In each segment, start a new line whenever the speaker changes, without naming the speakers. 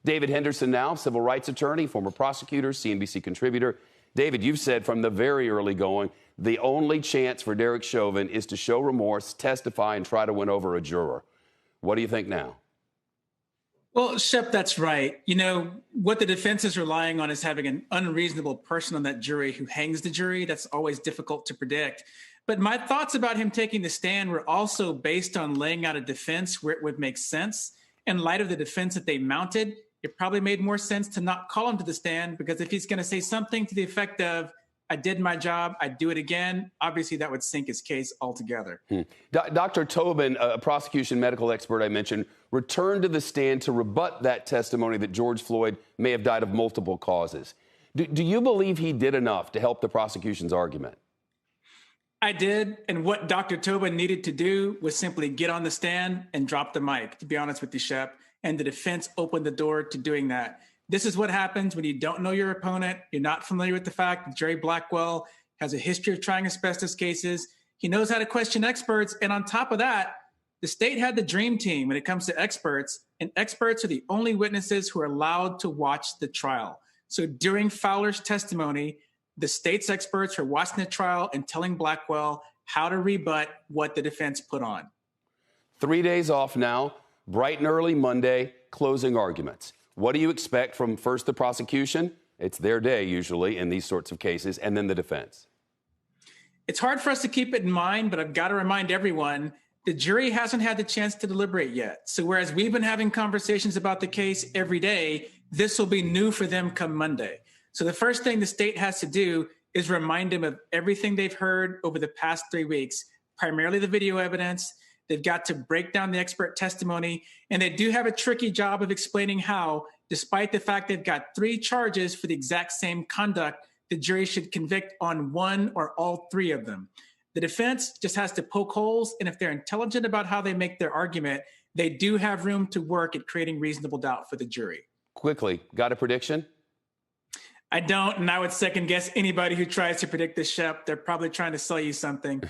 David Henderson now, civil rights attorney, former prosecutor, CNBC contributor. David, you've said from the very early going, the only chance for Derek Chauvin is to show remorse, testify, and try to win over a juror. What do you think now?
Well, Shep, that's right. You know, what the defense is relying on is having an unreasonable person on that jury who hangs the jury. That's always difficult to predict. But my thoughts about him taking the stand were also based on laying out a defense where it would make sense. In light of the defense that they mounted, it probably made more sense to not call him to the stand, because if he's going to say something to the effect of, I did my job, I'd do it again, obviously that would sink his case altogether.
Dr. Chauvin, a prosecution medical expert I mentioned, returned to the stand to rebut that testimony that George Floyd may have died of multiple causes. Do you believe he did enough to help the prosecution's argument?
I did, and what Dr. Chauvin needed to do was simply get on the stand and drop the mic, to be honest with you, Shep, and the defense opened the door to doing that. This is what happens when you don't know your opponent. You're not familiar with the fact that Jerry Blackwell has a history of trying asbestos cases. He knows how to question experts. And on top of that, the state had the dream team when it comes to experts, and experts are the only witnesses who are allowed to watch the trial. So during Fowler's testimony, the state's experts are watching the trial and telling Blackwell how to rebut what the defense put on.
3 days off now, bright and early Monday, closing arguments. What do you expect from first the prosecution? It's their day usually in these sorts of cases, and then the defense.
It's hard for us to keep it in mind, but I've got to remind everyone, the jury hasn't had the chance to deliberate yet. So whereas we've been having conversations about the case every day, this will be new for them come Monday. So the first thing the state has to do is remind them of everything they've heard over the past 3 weeks, primarily the video evidence. They've got to break down the expert testimony, and they do have a tricky job of explaining how, despite the fact they've got 3 charges for the exact same conduct, the jury should convict on 1 or all 3 of them. The defense just has to poke holes, and if they're intelligent about how they make their argument, they do have room to work at creating reasonable doubt for the jury.
Quickly, got a prediction?
I don't, and I would second guess anybody who tries to predict this, Shep. They're probably trying to sell you something.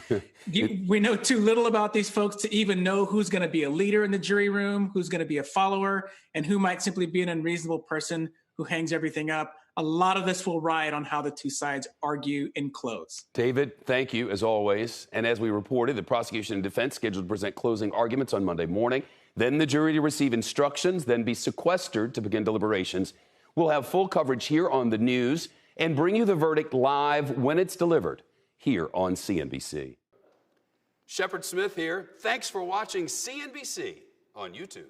We know too little about these folks to even know who's going to be a leader in the jury room, who's going to be a follower, and who might simply be an unreasonable person who hangs everything up. A lot of this will ride on how the 2 sides argue and close.
David, thank you as always. And as we reported, the prosecution and defense scheduled to present closing arguments on Monday morning. Then the jury to receive instructions, then be sequestered to begin deliberations. We'll have full coverage here on the news and bring you the verdict live when it's delivered here on CNBC. Shepard Smith here. Thanks for watching CNBC on YouTube.